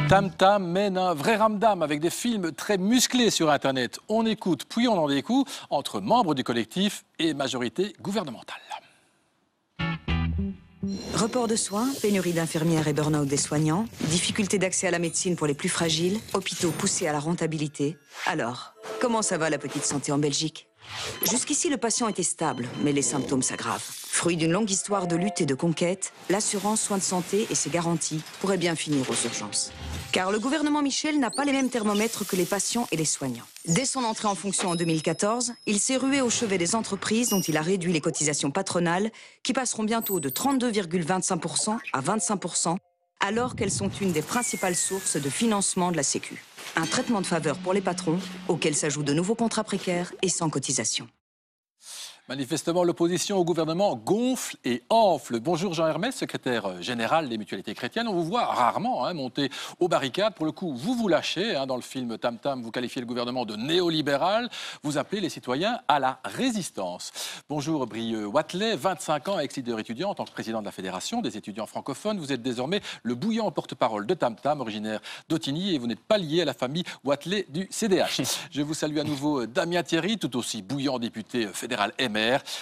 Tam Tam mène un vrai ramdam avec des films très musclés sur Internet. On écoute puis on en découd entre membres du collectif et majorité gouvernementale. Report de soins, pénurie d'infirmières et burn-out des soignants, difficulté d'accès à la médecine pour les plus fragiles, hôpitaux poussés à la rentabilité. Alors, comment ça va la petite santé en Belgique? Jusqu'ici, le patient était stable, mais les symptômes s'aggravent. Fruit d'une longue histoire de lutte et de conquête, l'assurance soins de santé et ses garanties pourraient bien finir aux urgences. Car le gouvernement Michel n'a pas les mêmes thermomètres que les patients et les soignants. Dès son entrée en fonction en 2014, il s'est rué au chevet des entreprises dont il a réduit les cotisations patronales, qui passeront bientôt de 32,25% à 25%, alors qu'elles sont une des principales sources de financement de la Sécu. Un traitement de faveur pour les patrons, auquel s'ajoutent de nouveaux contrats précaires et sans cotisation. Manifestement, l'opposition au gouvernement gonfle et enfle. Bonjour Jean Hermès, secrétaire général des Mutualités chrétiennes. On vous voit rarement monter aux barricades. Pour le coup, vous lâchez. Dans le film Tam Tam, vous qualifiez le gouvernement de néolibéral. Vous appelez les citoyens à la résistance. Bonjour Brieux Wathelet, 25 ans, ex-leader étudiant en tant que président de la Fédération des étudiants francophones. Vous êtes désormais le bouillant porte-parole de Tam Tam, originaire d'Ottigny, et vous n'êtes pas lié à la famille Wathelet du CDH. Je vous salue à nouveau Damien Thierry, tout aussi bouillant député fédéral MR.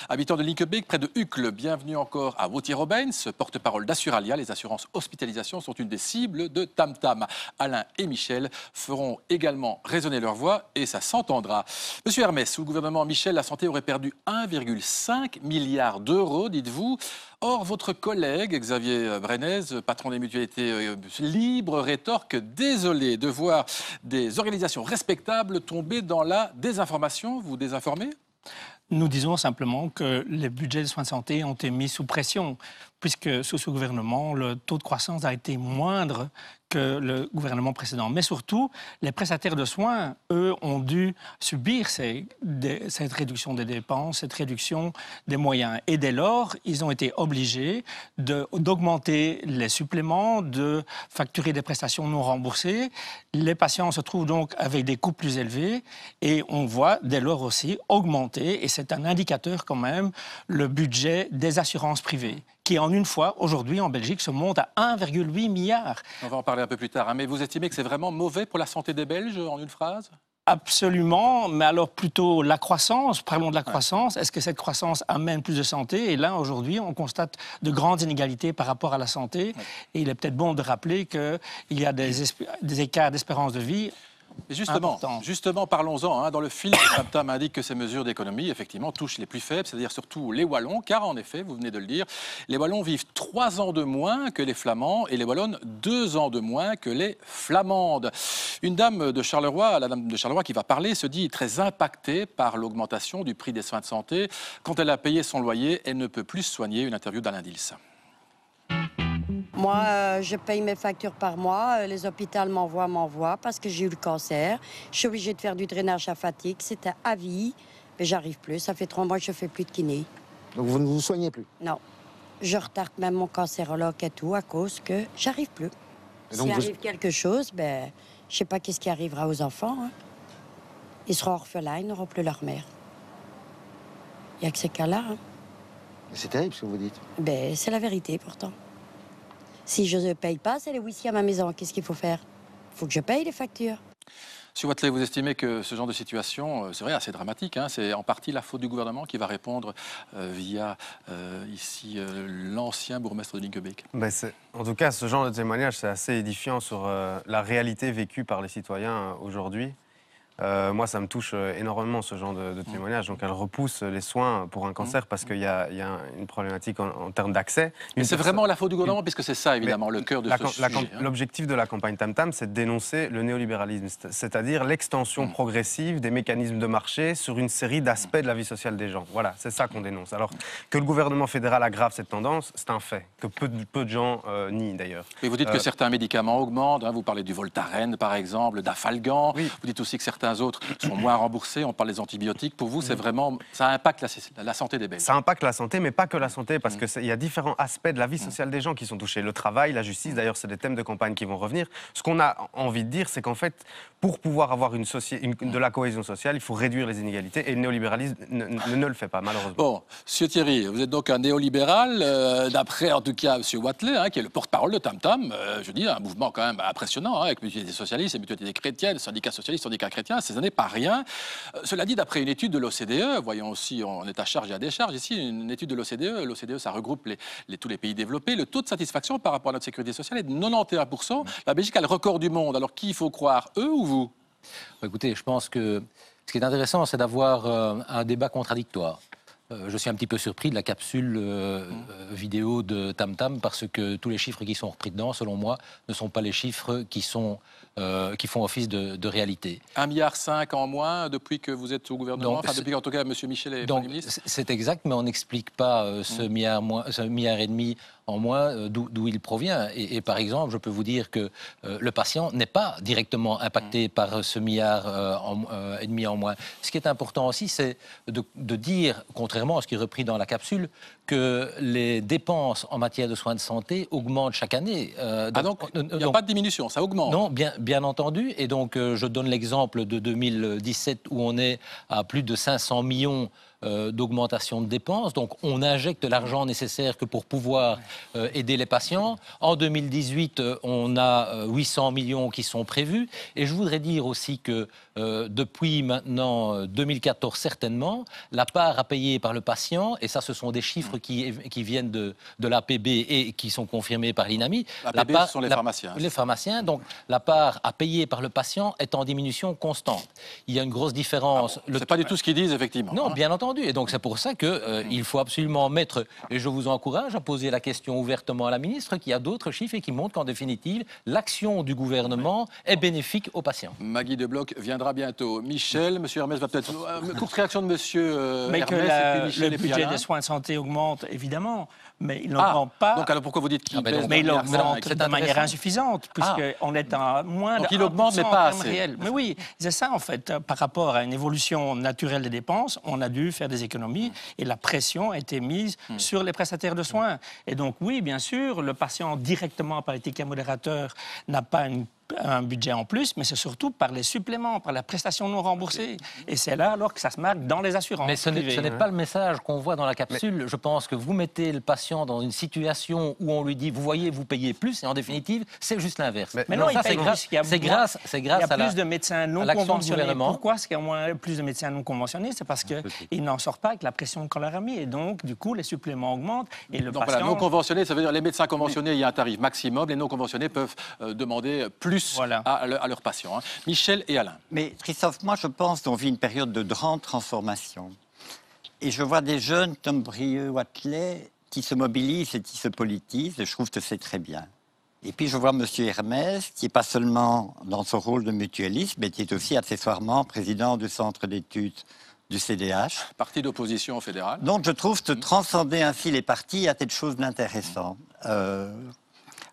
Habitant de Linkebeek, près de Uccle, bienvenue encore à Wauthier-Robens, porte-parole d'Assuralia. Les assurances hospitalisation sont une des cibles de Tam Tam. Alain et Michel feront également résonner leur voix et ça s'entendra. Monsieur Hermès, sous le gouvernement Michel, la santé aurait perdu 1,5 milliard d'euros, dites-vous. Or, votre collègue Xavier Brenez, patron des mutualités libres, rétorque: désolé de voir des organisations respectables tomber dans la désinformation. Vous désinformez ? Nous disons simplement que les budgets de soins de santé ont été mis sous pression, puisque sous ce gouvernement, le taux de croissance a été moindre que le gouvernement précédent. Mais surtout, les prestataires de soins, eux, ont dû subir cette réduction des dépenses, cette réduction des moyens. Et dès lors, ils ont été obligés d'augmenter les suppléments, de facturer des prestations non remboursées. Les patients se trouvent donc avec des coûts plus élevés et on voit dès lors aussi augmenter, et c'est un indicateur quand même, le budget des assurances privées, qui en une fois, aujourd'hui en Belgique, se monte à 1,8 milliard. On va en parler un peu plus tard, mais vous estimez que c'est vraiment mauvais pour la santé des Belges, en une phrase ? Absolument, mais alors plutôt la croissance, parlons de la croissance. Est-ce que cette croissance amène plus de santé? Et là, aujourd'hui, on constate de grandes inégalités par rapport à la santé. Et il est peut-être bon de rappeler qu'il y a des écarts d'espérance de vie. Et justement, parlons-en. Dans le film, Tam Tam indique que ces mesures d'économie, effectivement, touchent les plus faibles, c'est-à-dire surtout les Wallons, car en effet, vous venez de le dire, les Wallons vivent 3 ans de moins que les Flamands et les Wallonnes 2 ans de moins que les Flamandes. Une dame de Charleroi, la dame de Charleroi qui va parler, se dit très impactée par l'augmentation du prix des soins de santé. Quand elle a payé son loyer, elle ne peut plus se soigner. Une interview d'Alain Dils. Moi, je paye mes factures par mois. Les hôpitaux m'envoient parce que j'ai eu le cancer. Je suis obligée de faire du drainage lymphatique. C'était à vie, mais j'arrive plus. Ça fait 3 mois que je fais plus de kiné. Donc vous ne vous soignez plus? Non. Je retarde même mon cancérologue et tout à cause que j'arrive plus. S'il arrive quelque chose, je sais pas qu'est-ce qui arrivera aux enfants. Ils seront orphelins, ils n'auront plus leur mère. Il n'y a que ces cas-là. C'est terrible ce que vous dites. C'est la vérité pourtant. Si je ne paye pas, c'est les whisky à ma maison. Qu'est-ce qu'il faut faire? Il faut que je paye les factures. Monsieur Wathelet, vous estimez que ce genre de situation, c'est vrai, assez dramatique, c'est en partie la faute du gouvernement qui va répondre via l'ancien bourgmestre de Linkebeek? En tout cas, ce genre de témoignage, c'est assez édifiant sur la réalité vécue par les citoyens aujourd'hui. Moi, ça me touche énormément, ce genre de témoignage. Donc, elle repousse les soins pour un cancer parce qu'il y a une problématique en termes d'accès. Mais c'est vraiment la faute du gouvernement, puisque c'est ça, évidemment, le cœur de ce sujet. L'objectif de la campagne Tam Tam, c'est de dénoncer le néolibéralisme, c'est-à-dire l'extension progressive des mécanismes de marché sur une série d'aspects de la vie sociale des gens. Voilà, c'est ça qu'on dénonce. Alors, que le gouvernement fédéral aggrave cette tendance, c'est un fait, que peu de gens nient d'ailleurs. Et vous dites que certains médicaments augmentent, vous parlez du Voltaren, par exemple, d'Afalgan, vous dites aussi que certains certains autres sont moins remboursés. On parle des antibiotiques. Pour vous, c'est vraiment, ça impacte la santé des Belges. Ça impacte la santé, mais pas que la santé, parce qu'il y a différents aspects de la vie sociale des gens qui sont touchés. Le travail, la justice, d'ailleurs, c'est des thèmes de campagne qui vont revenir. Ce qu'on a envie de dire, c'est qu'en fait, pour pouvoir avoir de la cohésion sociale, il faut réduire les inégalités, et le néolibéralisme ne le fait pas, malheureusement. Bon, Monsieur Thierry, vous êtes donc un néolibéral, d'après en tout cas Monsieur Wathelet, qui est le porte-parole de Tam Tam. Je dis un mouvement quand même impressionnant, avec Mutualité socialiste et Mutualité chrétienne, syndicats socialistes, syndicats chrétiens. Ces années, pas rien. Cela dit, d'après une étude de l'OCDE, voyons aussi, on est à charge et à décharge ici, une étude de l'OCDE. L'OCDE, ça regroupe tous les pays développés. Le taux de satisfaction par rapport à notre sécurité sociale est de 91%. La Belgique a le record du monde. Alors qui il faut croire, eux ou vous? Écoutez, je pense que ce qui est intéressant, c'est d'avoir un débat contradictoire. Je suis un petit peu surpris de la capsule vidéo de Tam Tam parce que tous les chiffres qui sont repris dedans, selon moi, ne sont pas les chiffres qui font office de réalité. 1,5 milliard en moins depuis que vous êtes au gouvernement, donc, depuis en tout cas M. Michel est Premier ministre. C'est exact, mais on n'explique pas ce milliard et demi en moins d'où il provient. Et par exemple, je peux vous dire que le patient n'est pas directement impacté par ce milliard et demi en moins. Ce qui est important aussi, c'est de dire, contrairement à ce qui est repris dans la capsule, que les dépenses en matière de soins de santé augmentent chaque année. Donc il n'y a pas de diminution, ça augmente. Non, bien entendu. Et donc, je donne l'exemple de 2017 où on est à plus de 500 millions d'augmentation de dépenses. Donc, on injecte l'argent nécessaire que pour pouvoir aider les patients. En 2018, on a 800 millions qui sont prévus. Et je voudrais dire aussi que depuis maintenant 2014, certainement, la part à payer par le patient, et ça, ce sont des chiffres qui viennent de l'APB et qui sont confirmés par l'INAMI. L'APB, ce sont les pharmaciens. Les pharmaciens. Donc, la part à payer par le patient est en diminution constante. Il y a une grosse différence. C'est pas du tout ce qu'ils disent, effectivement. Non, bien entendu. Et donc, c'est pour ça qu'il faut absolument mettre, et je vous encourage à poser la question ouvertement à la ministre, qu'il y a d'autres chiffres et qui montrent qu'en définitive, l'action du gouvernement est bénéfique aux patients. Maggie de Bloch viendra bientôt. Michel, Monsieur Hermès va peut-être... courte réaction de Monsieur mais Hermès. Que Michel le budget des soins de santé augmente, évidemment, mais il n'augmente pas... Donc alors pourquoi vous dites qu'il baisse? Mais il augmente de manière insuffisante, puisqu'on est en moins de 1% donc il augmente, mais pas assez. Réel. Mais oui, c'est ça, en fait. Par rapport à une évolution naturelle des dépenses, on a dû faire des économies et la pression a été mise sur les prestataires de soins. Et donc, oui, bien sûr, le patient directement par les tickets modérateurs n'a pas un budget en plus, mais c'est surtout par les suppléments, par la prestation non remboursée. Et c'est là alors que ça se marque dans les assurances. Mais ce n'est pas le message qu'on voit dans la capsule. Je pense que vous mettez le patient dans une situation où on lui dit, vous voyez, vous payez plus, et en définitive, c'est juste l'inverse. Mais non, il paye plus. C'est grâce il y a plus de médecins non conventionnés. Pourquoi est-ce qu'il y a plus de médecins non conventionnés? C'est parce qu'ils n'en sortent pas avec la pression qu'on leur a mis. Et donc, du coup, les suppléments augmentent. Et le patient... Voilà, non conventionnés, ça veut dire les médecins conventionnés, il y a un tarif maximum. Les non conventionnés peuvent demander plus à leurs patients. Michel et Alain. Mais Christophe, moi je pense qu'on vit une période de grande transformation. Et je vois des jeunes comme Brieux-Wathelet qui se mobilisent et qui se politisent, et je trouve que c'est très bien. Et puis je vois M. Hermès, qui n'est pas seulement dans son rôle de mutualiste, mais qui est aussi accessoirement président du centre d'études du CDH. Parti d'opposition fédérale. Donc je trouve que transcender ainsi les partis a quelque chose d'intéressant.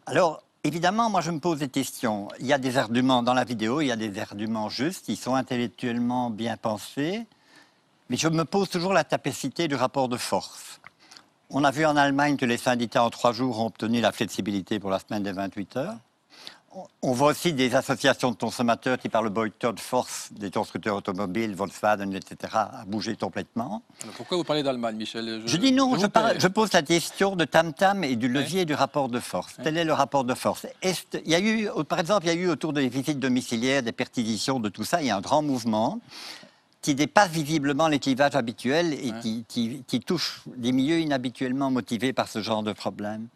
Alors, évidemment, moi je me pose des questions. Il y a des arguments dans la vidéo, il y a des arguments justes, ils sont intellectuellement bien pensés, mais je me pose toujours la capacité du rapport de force. On a vu en Allemagne que les syndicats en 3 jours ont obtenu la flexibilité pour la semaine des 28 heures. On voit aussi des associations de consommateurs qui, par le boycott de force des constructeurs automobiles, Volkswagen, etc., a bougé complètement. Alors pourquoi vous parlez d'Allemagne, Michel? Je dis non, je pose la question de Tam Tam et du levier du rapport de force. Tel est le rapport de force. Il y a eu, par exemple, il y a eu autour des visites domiciliaires, des perquisitions, de tout ça, il y a un grand mouvement qui dépasse visiblement les clivages habituels et qui touche des milieux inhabituellement motivés par ce genre de problème.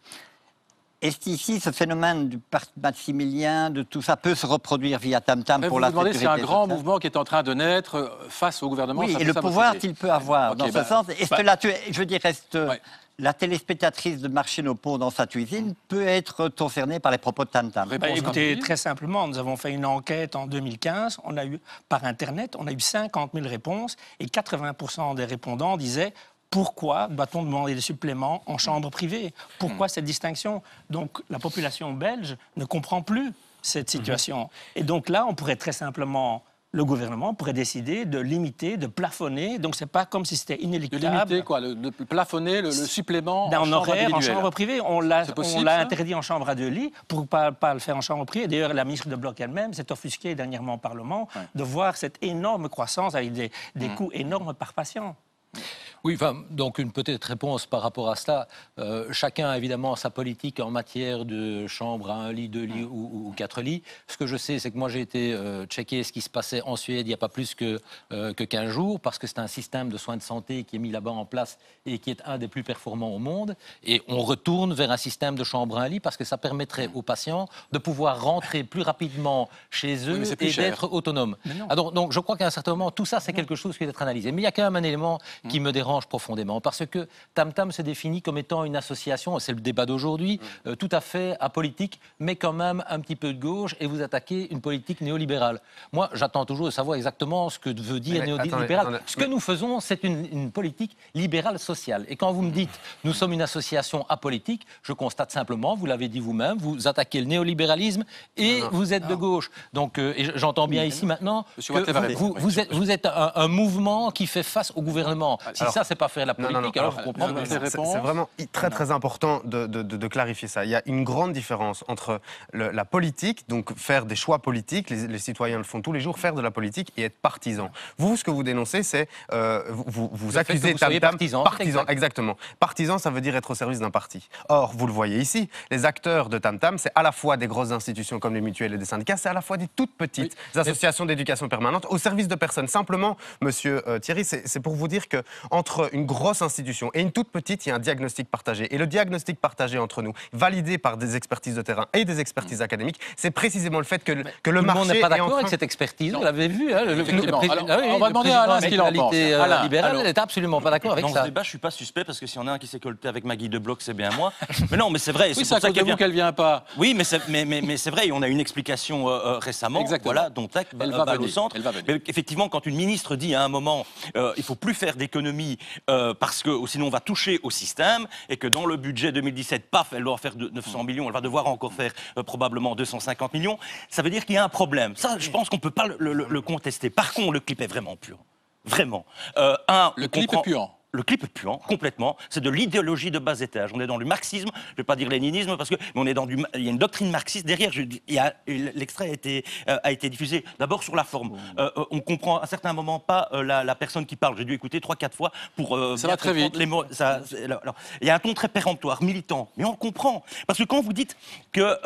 Est-ce qu'ici, ce phénomène du parti Maximilien, de tout ça, peut se reproduire via Tam Tam pour la sécurité sociale? C'est un grand mouvement qui est en train de naître face au gouvernement. Oui, et le pouvoir qu'il peut avoir dans ce sens. Est-ce que la téléspectatrice de Marché Nopo dans sa cuisine peut être concernée par les propos de Tam Tam? Écoutez, très simplement, nous avons fait une enquête en 2015. On a eu, par Internet, on a eu 50 000 réponses et 80% des répondants disaient: pourquoi doit-on demander des suppléments en chambre privée? Pourquoi cette distinction? Donc la population belge ne comprend plus cette situation. Et donc là, on pourrait très simplement le gouvernement pourrait décider de limiter, de plafonner. Donc, c'est pas comme si c'était De inéluctable. limiter quoi, de plafonner le supplément en D'un chambre horaire en individuelle. chambre privée. On l'a possible, ça interdit en chambre à 2 lits pour ne pas le faire en chambre privée. D'ailleurs, la ministre de Bloch elle-même s'est offusquée dernièrement au Parlement de voir cette énorme croissance avec des coûts énormes par patient. Oui, enfin, donc une petite réponse par rapport à cela. Chacun a évidemment sa politique en matière de chambre à 1 lit, 2 lits ou 4 lits. Ce que je sais, c'est que moi j'ai été checker ce qui se passait en Suède il n'y a pas plus que 15 jours, parce que c'est un système de soins de santé qui est mis là-bas en place et qui est un des plus performants au monde. Et on retourne vers un système de chambre à 1 lit parce que ça permettrait aux patients de pouvoir rentrer plus rapidement chez eux et d'être autonomes. Donc je crois qu'à un certain moment, tout ça c'est quelque chose qui doit être analysé. Mais il y a quand même un élément qui me dérange profondément, parce que Tam Tam se définit comme étant une association, et c'est le débat d'aujourd'hui, tout à fait apolitique, mais quand même un petit peu de gauche, et vous attaquez une politique néolibérale. Moi, j'attends toujours de savoir exactement ce que veut dire néolibéral. Ce que nous faisons, c'est une politique libérale sociale. Et quand vous me dites, nous sommes une association apolitique, je constate simplement, vous l'avez dit vous-même, vous attaquez le néolibéralisme et vous êtes de gauche. Donc, et j'entends bien ici maintenant que vous êtes un mouvement qui fait face au gouvernement. Si ça, c'est pas faire la politique, alors je comprends. C'est vraiment très important de clarifier ça. Il y a une grande différence entre la politique, donc faire des choix politiques, les citoyens le font tous les jours, faire de la politique et être partisan. Vous, ce que vous dénoncez, c'est vous accusez Tam Tam partisan. Exactement. Partisan, ça veut dire être au service d'un parti. Or, vous le voyez ici, les acteurs de Tam Tam, c'est à la fois des grosses institutions comme les mutuelles et des syndicats, c'est à la fois des toutes petites associations d'éducation permanente au service de personnes. Simplement, monsieur Thierry, c'est pour vous dire que entre une grosse institution et une toute petite, il y a un diagnostic partagé. Et le diagnostic partagé entre nous, validé par des expertises de terrain et des expertises académiques, c'est précisément le fait que le marché... Tout le monde n'est pas d'accord avec cette expertise, vous l'avez vu. Hein, on va demander à Alain ce qu'il en pense. Alain libérale n'est absolument pas d'accord avec ça. Dans ce débat, je ne suis pas suspect, parce que s'il y en a un qui s'est colté avec Maggie de Bloch, c'est bien moi. Mais non, mais c'est vrai. Oui, c'est à cause de vous qu'elle ne vient pas. Oui, mais c'est vrai, on a une explication récemment, voilà, dont tac, balle au centre. Mais effectivement, quand une ministre dit à un moment, il ne faut plus faire d'économies parce que sinon on va toucher au système, et que dans le budget 2017, paf, elle doit faire 900 millions, elle va devoir encore faire probablement 250 millions, ça veut dire qu'il y a un problème. Ça, je pense qu'on ne peut pas le contester. Par contre, le clip est vraiment puant. Vraiment. Le clip est puant. Le clip est puant, complètement. C'est de l'idéologie de bas étage. On est dans du marxisme, je ne vais pas dire léninisme, parce que mais on est il y a une doctrine marxiste derrière. L'extrait a été diffusé d'abord sur la forme. On comprend à certains moments pas la personne qui parle. J'ai dû écouter 3-4 fois pour ça va très vite. Les mots. Il y a un ton très péremptoire, militant, mais on le comprend. Parce que quand vous dites que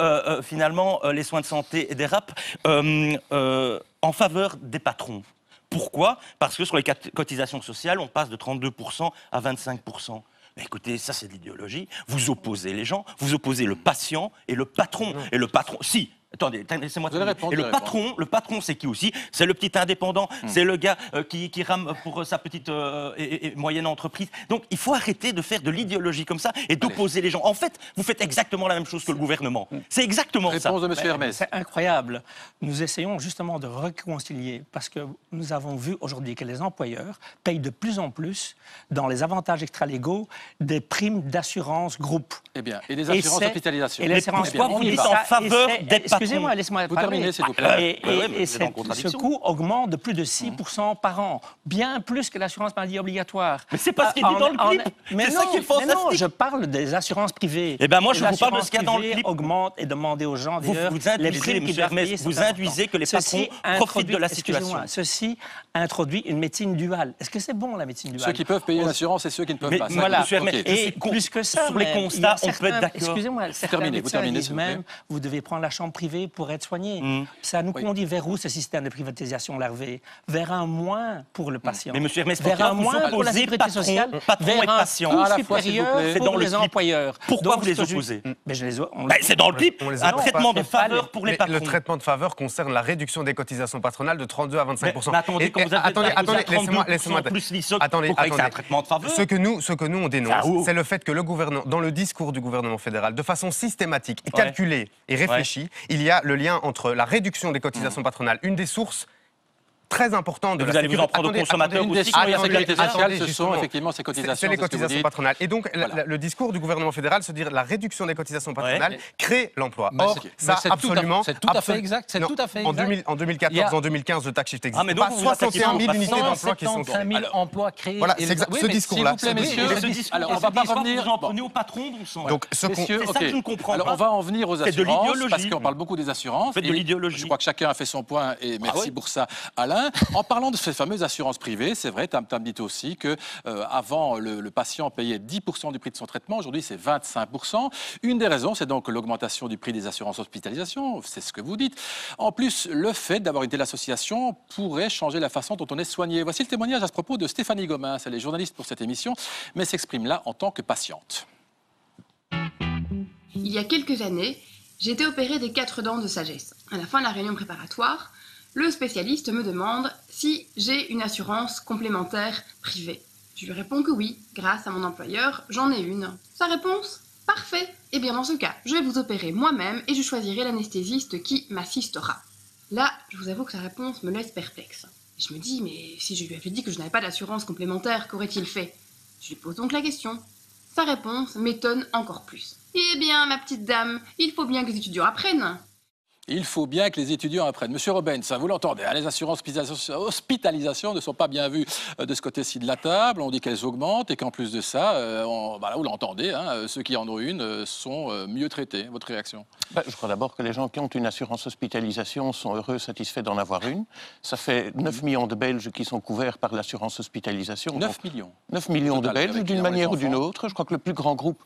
finalement les soins de santé dérapent en faveur des patrons, pourquoi ? Parce que sur les cotisations sociales, on passe de 32% à 25%. Mais écoutez, ça c'est de l'idéologie. Vous opposez les gens, vous opposez le patient et le patron. Et le patron, si. Attendez, laissez-moi terminer. Et le patron, c'est qui aussi ? C'est le petit indépendant, c'est le gars qui rame pour sa petite et moyenne entreprise. Donc, il faut arrêter de faire de l'idéologie comme ça et d'opposer les gens. En fait, vous faites exactement la même chose que le gouvernement. C'est exactement ça. Réponse de M. Hermès. C'est incroyable. Nous essayons justement de réconcilier, parce que nous avons vu aujourd'hui que les employeurs payent de plus en plus, dans les avantages extralégaux, des primes d'assurance groupe. Eh bien, et des assurances d'hospitalisation. Et l'assurance quoi, vous dites en faveur des patrons. Excusez-moi, laissez-moi Vous parler. terminez, s'il vous plaît. Et ce coût augmente de plus de 6% par an, bien plus que l'assurance maladie obligatoire. Mais c'est pas ce qu'il dit dans le clip. C'est ça qui est fantastique. Non, je parle des assurances privées. Eh bien, moi, je vous parle de ce qu'il y a dans le clip. Augmente et demandez aux gens, d'ailleurs, les primes qu'ils doivent payer. Vous induisez que les patrons profitent de la situation. Ceci introduit une médecine duale. Est-ce que c'est bon, la médecine duale ? Ceux qui peuvent payer l'assurance et ceux qui ne peuvent pas. Voilà. Et plus que ça, sur les constats, on peut être d'accord. Excusez-moi, certains médecins disent même, vous devez prendre la chambre privée pour être soigné. Ça nous conduit vers où, ce système de privatisation larvée ? Vers un moins pour le patient. Mais monsieur Hermès, vers un moins pour la sécurité sociale, patron et patient. Vers un coût supérieur pour les employeurs. Pourquoi vous les opposez ? C'est dans le clip. Un traitement de faveur pour les patrons. Le traitement de faveur concerne la réduction des cotisations patronales de 32 à 25%. Mais attendez, quand vous avez laissez-moi plus l'ISOC, pourquoi c'est un traitement de faveur ? Ce que nous on dénonce, c'est le fait que le gouvernement, dans le discours du gouvernement fédéral, de façon systématique et calculée et réfléchie, il y a le lien entre la réduction des cotisations patronales, une des sources très importante de Vous la allez vous en prendre aux consommateurs Une aussi. décision de la attendez, sécurité sociale, attendez, ce sont justement. effectivement ces cotisations. C'est les ce que vous cotisations dites. patronales. Et donc, Voilà. le discours du gouvernement fédéral, se dire la réduction des cotisations patronales crée l'emploi. Mais Or, c'est- ça, mais c'est tout à- absolument... c'est tout à fait exact, c'est Non, tout à fait en exact. 2014, en 2015, le tax shift existe. Ah, mais donc pas vous vous attaquez 61 pas 000 aux unités patrons, d'emploi qui sont 75 000 emplois créés. Voilà, Et c'est exact. oui, Ce mais discours-là, s'il vous plaît, ce messieurs, discours- Ce discours, Alors, on et va ce pas discours, revenir- vous en bon. prenez au patron, bon sang. Donc, ce qu'on- Messieurs, C'est ça que je ne comprends alors, pas. on va en venir aux C'est de assurances, l'idéologie. parce qu'on parle beaucoup des assurances. Faites de Et l'idéologie. Je crois que chacun a fait son point, et merci oui. pour ça, Alain. En parlant de ces fameuses assurances privées, c'est vrai, Tam Tam dit aussi que avant le patient payait 10% du prix de son traitement, aujourd'hui c'est 25%. Une des raisons, c'est donc l'augmentation du prix des assurances hospitalisation, c'est ce que vous dites. En plus, le fait d'avoir une telle association pourrait changer la façon dont on est soigné. Voici le témoignage à ce propos de Stéphanie Gomin, elle est journaliste pour cette émission, mais s'exprime là en tant que patiente. Il y a quelques années, j'ai été opérée des 4 dents de sagesse. À la fin de la réunion préparatoire, le spécialiste me demande si j'ai une assurance complémentaire privée. Je lui réponds que oui, grâce à mon employeur, j'en ai une. Sa réponse ? Parfait. Eh bien dans ce cas, je vais vous opérer moi-même et je choisirai l'anesthésiste qui m'assistera. Là, je vous avoue que sa réponse me laisse perplexe. Je me dis, mais si je lui avais dit que je n'avais pas d'assurance complémentaire, qu'aurait-il fait ? Je lui pose donc la question. Sa réponse m'étonne encore plus. Eh bien, ma petite dame, il faut bien que les étudiants apprennent. Il faut bien que les étudiants apprennent. Monsieur Robens, vous l'entendez, hein, les assurances hospitalisation ne sont pas bien vues de ce côté-ci de la table. On dit qu'elles augmentent et qu'en plus de ça, vous l'entendez, hein, ceux qui en ont une sont mieux traités. Votre réaction ? Je crois d'abord que les gens qui ont une assurance hospitalisation sont heureux, satisfaits d'en avoir une. Ça fait 9 millions de Belges qui sont couverts par l'assurance hospitalisation. 9 millions 9 millions de Total, Belges, avec d'une évidemment manière ou les d'une enfants. autre. Je crois que le plus grand groupe,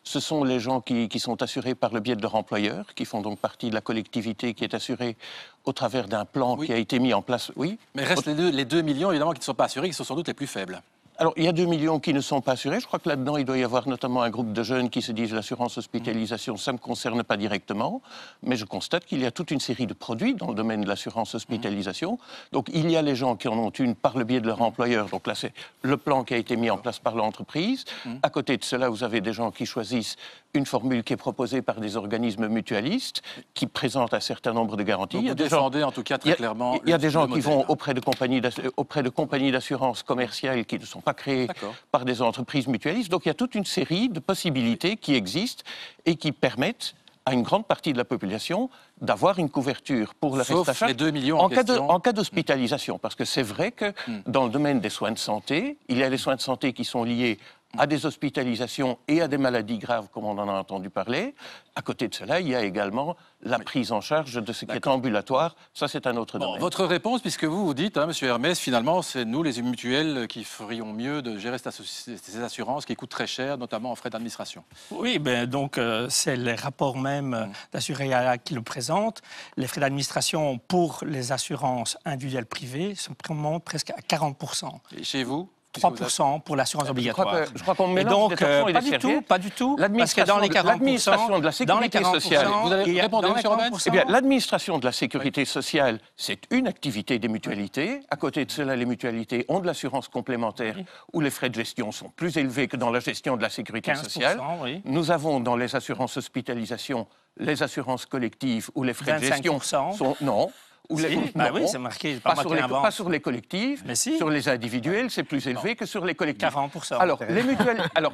ce sont les gens qui sont assurés par le biais de leur employeur, qui font donc partie de la collectivité qui est assurée au travers d'un plan Oui. qui a été mis en place. Oui. Mais restent les 2 millions, évidemment, qui ne sont pas assurés, qui sont sans doute les plus faibles. Alors, il y a 2 millions qui ne sont pas assurés. Je crois que là-dedans, il doit y avoir notamment un groupe de jeunes qui se disent l'assurance hospitalisation, ça ne me concerne pas directement. Mais je constate qu'il y a toute une série de produits dans le domaine de l'assurance hospitalisation. Donc, il y a les gens qui en ont une par le biais de leur employeur. Donc là, c'est le plan qui a été mis en place par l'entreprise. À côté de cela, vous avez des gens qui choisissent une formule qui est proposée par des organismes mutualistes qui présentent un certain nombre de garanties. Donc, Il y a vous des gens- défendez en tout cas très clairement. il y a des gens le qui modèle. vont auprès de compagnies d'assurance commerciales qui ne sont pas créées D'accord. par des entreprises mutualistes. Donc il y a toute une série de possibilités qui existent et qui permettent à une grande partie de la population d'avoir une couverture pour le Sauf reste à charge les 2 millions en cas question. d'hospitalisation. Parce que c'est vrai que dans le domaine des soins de santé, il y a les soins de santé qui sont liés à des hospitalisations et à des maladies graves, comme on en a entendu parler. À côté de cela, il y a également la prise en charge de ce qui est ambulatoire. Ça, c'est un autre domaine. Votre réponse, puisque vous dites, hein, Monsieur Hermès, finalement, c'est nous, les mutuelles, qui ferions mieux de gérer ces assurances qui coûtent très cher, notamment en frais d'administration. Oui, donc c'est les rapports même d'assurés qui le présentent. Les frais d'administration pour les assurances individuelles privées se remontent presque à 40%. Et chez vous 3% pour l'assurance obligatoire. Je crois qu'on Et mélange donc, des torchons et pas des du tout, serviettes. pas du tout. Parce que dans les 40%, L'administration de la sécurité sociale. Vous avez répondu, monsieur Robin ? Eh bien, l'administration de la sécurité sociale, c'est une activité des mutualités. À côté de cela, les mutualités ont de l'assurance complémentaire où les frais de gestion sont plus élevés que dans la gestion de la sécurité 15%, sociale. oui. Nous avons dans les assurances hospitalisation les assurances collectives où les frais de gestion 25%. sont... Non. Ou les- Bah non, oui, c'est marqué, c'est pas, pas moi sur qui les, l'invente. pas sur les collectifs, Mais si. sur les individuels, c'est plus élevé que sur les collectifs. 40%. Alors,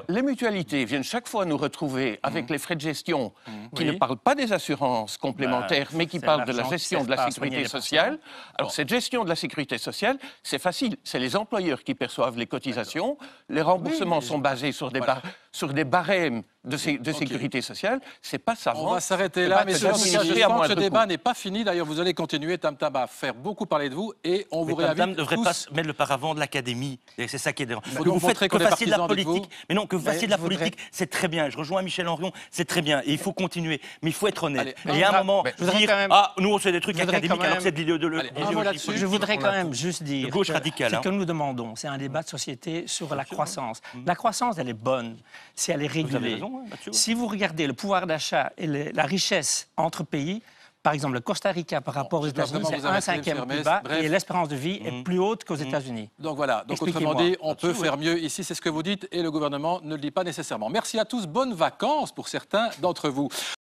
les mutualités viennent chaque fois nous retrouver avec les frais de gestion qui Oui. ne parlent pas des assurances complémentaires, mais qui c'est parlent de la l'argent qui gestion sert de la pas à sécurité soigner les sociale. Alors, cette gestion de la sécurité sociale, c'est facile. C'est les employeurs qui perçoivent les cotisations. Les remboursements sont basés sur des barèmes de sécurité sociale. C'est pas savant. On va s'arrêter C'est là, pas mais de je sens l'administrer que à ce moindre débat coût. n'est pas fini. D'ailleurs, vous allez continuer, Tam Tam, à faire beaucoup parler de vous et on vous Mais Tam Tam réinvite ne devrait tous. pas se mettre le paravent de l'académie. Et c'est ça qui est dérangeant. faut Que donc vous montrer faites qu'on que est fassiez de la partisans avec politique. vous. Mais non, que vous fassiez de la je voudrais- politique, c'est très bien. Je rejoins Michel Henrion, c'est très bien. Et il faut continuer. Mais il faut être honnête. Allez, Et il y a un moment, je voudrais dire quand même- ah, nous, on fait des trucs je voudrais académiques quand alors même- que c'est de l'idéologie. Allez, un mot là-dessus. Je voudrais quand même juste dire De gauche que radicale, ce hein. que nous demandons, c'est un débat de société sur la croissance. La croissance, elle est bonne si elle est Vous avez régulée. raison, ouais, là-dessus, ouais. Si vous regardez le pouvoir d'achat et la richesse entre pays, par exemple, le Costa Rica par rapport aux je dois États-Unis, vraiment c'est vous un arrêter, cinquième monsieur plus Hermès. bas Bref. et l'espérance de vie est plus haute qu'aux États-Unis. Donc voilà, donc autrement Expliquez-moi. dit, on peut faire mieux ici, c'est ce que vous dites, et le gouvernement ne le dit pas nécessairement. Merci à tous, bonnes vacances pour certains d'entre vous.